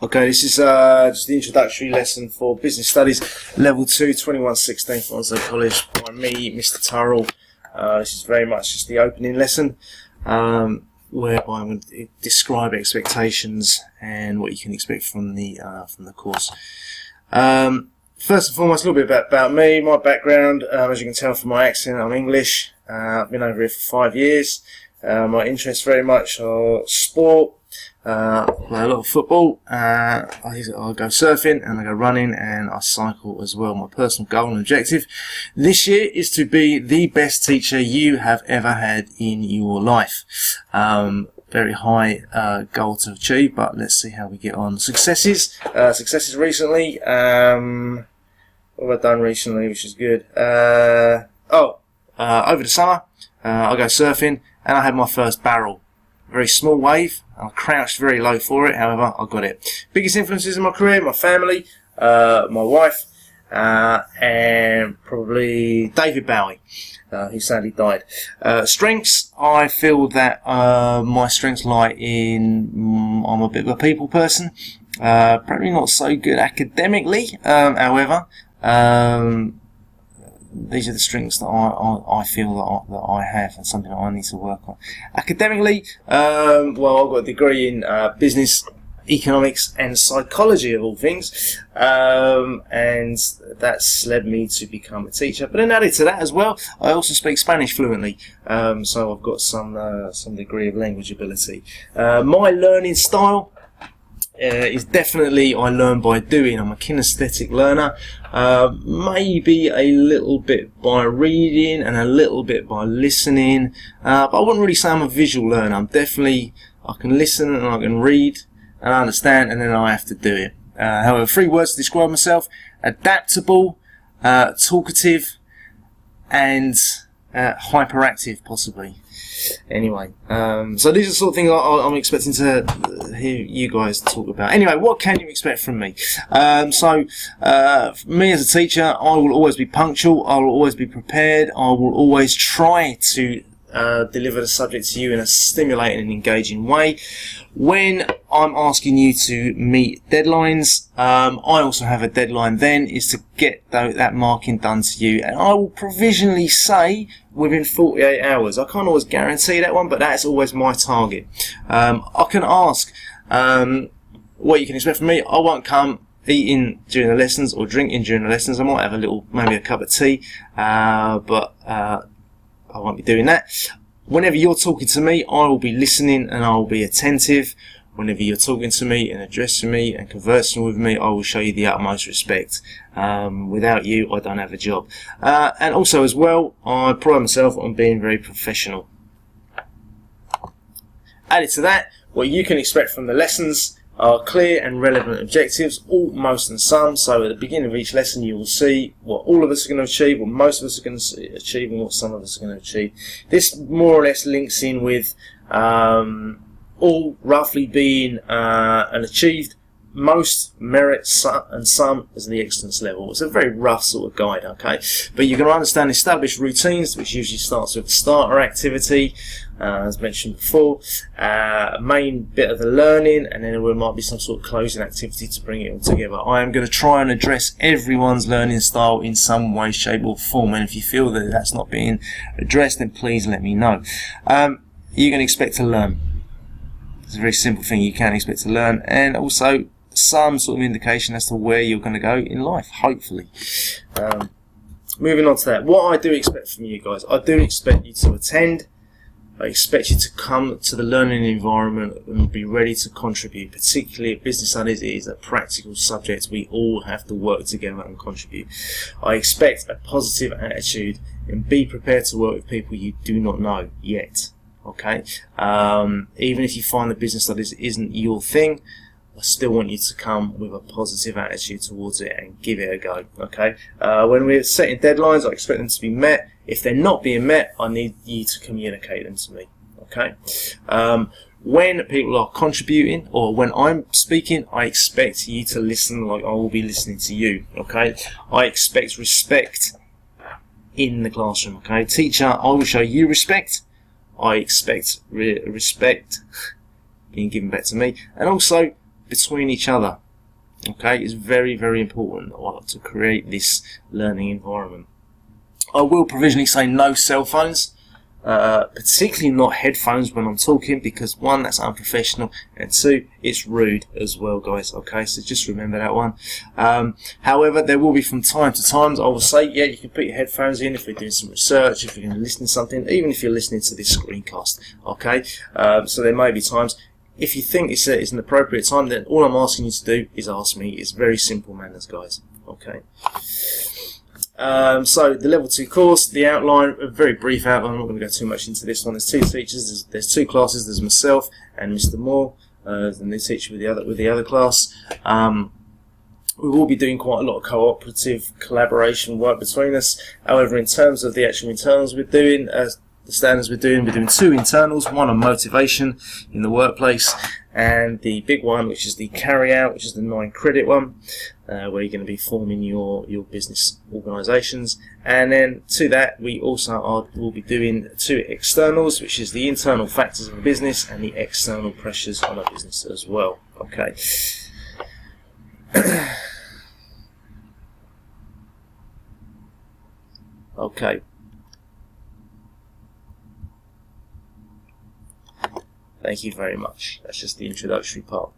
Okay, this is just the introductory lesson for Business Studies Level 2, 2116 for Onslow College by me, Mr. Turrell. This is very much just the opening lesson, whereby I'm going to describe expectations and what you can expect from the course. First and foremost, a little bit about me, my background. As you can tell from my accent, I'm English. I've been over here for 5 years. My interests very much are sport. I play a lot of football, I go surfing and I go running and I cycle as well. My personal goal and objective this year is to be the best teacher you have ever had in your life. Very high goal to achieve, but let's see how we get on. Successes recently. What have I done recently, which is good? Over the summer, I go surfing and I had my first barrel. Very small wave. I crouched very low for it, however, I got it. Biggest influences in my career, my family, my wife, and probably David Bowie, who sadly died. Strengths, I feel that my strengths lie in, I'm a bit of a people person, probably not so good academically, however, these are the strengths that I feel that I have and something that I need to work on. Academically, well, I've got a degree in business, economics and psychology of all things, and that's led me to become a teacher. But then added to that as well, I also speak Spanish fluently, so I've got some degree of language ability. My learning style is definitely I learn by doing. I'm a kinesthetic learner, maybe a little bit by reading and a little bit by listening, but I wouldn't really say I'm a visual learner. I'm definitely, I can listen and I can read and I understand and then I have to do it. However, 3 words to describe myself: adaptable, talkative and hyperactive possibly. Anyway, so these are the sort of things I'm expecting to hear you guys talk about. Anyway, what can you expect from me? Me as a teacher, I will always be punctual, I will always be prepared, I will always try to deliver the subject to you in a stimulating and engaging way. When I'm asking you to meet deadlines, I also have a deadline then, is to get that marking done to you, and I will provisionally say within 48 hours. I can't always guarantee that one, but that's always my target. I can ask what you can expect from me. I won't come eating during the lessons or drinking during the lessons. I might have maybe a cup of tea, but I won't be doing that. Whenever you're talking to me, I will be listening and I will be attentive. Whenever you're talking to me and addressing me and conversing with me, I will show you the utmost respect. Without you, I don't have a job. And also as well, I pride myself on being very professional. Added to that, what you can expect from the lessons are clear and relevant objectives, all, most and some. So at the beginning of each lesson you will see what all of us are going to achieve, what most of us are going to achieve, and what some of us are going to achieve. This more or less links in with all roughly being an achieved, most, merit, and some as the excellence level. It's a very rough sort of guide, okay? But you're going to understand established routines, which usually starts with the starter activity, as mentioned before, main bit of the learning, and then there might be some sort of closing activity to bring it all together. I am going to try and address everyone's learning style in some way, shape or form, and if you feel that that's not being addressed, then please let me know. You can expect to learn. It's a very simple thing. You can expect to learn, and also some sort of indication as to where you're going to go in life, hopefully. Moving on to that, what I do expect from you guys, I do expect you to attend. I expect you to come to the learning environment and be ready to contribute. Particularly at Business Studies, it is a practical subject. We all have to work together and contribute. I expect a positive attitude and be prepared to work with people you do not know yet. Okay, even if you find that Business Studies isn't your thing, I still want you to come with a positive attitude towards it and give it a go. Okay, when we're setting deadlines, I expect them to be met. If they're not being met, I need you to communicate them to me. Okay, when people are contributing or when I'm speaking, I expect you to listen like I will be listening to you. Okay, I expect respect in the classroom. Okay, teacher, I will show you respect. I expect respect being given back to me, and also between each other. Okay, it's very, very important to create this learning environment. I will provisionally say no cell phones, particularly not headphones when I'm talking, because one, that's unprofessional, and two, it's rude as well, guys. Okay, so just remember that one. However, there will be from time to time, I will say, yeah, you can put your headphones in if you're doing some research, if you're going to listen to something, even if you're listening to this screencast. Okay, so there may be times. If you think it's an appropriate time, then all I'm asking you to do is ask me. It's very simple manners, guys. Okay. So the level 2 course, the outline, a very brief outline. I'm not going to go too much into this one. There's 2 teachers. There's 2 classes. There's myself and Mr. Moore, the new teacher with the other class. We will be doing quite a lot of cooperative collaboration work between us. However, in terms of the actual internals we're doing, the standards we're doing 2 internals, one on motivation in the workplace, and the big one, which is the carry out, which is the 9 credit one, where you're going to be forming your business organisations. And then to that, we also will be doing 2 externals, which is the internal factors of a business and the external pressures on a business as well. Okay. Okay. Thank you very much. That's just the introductory part.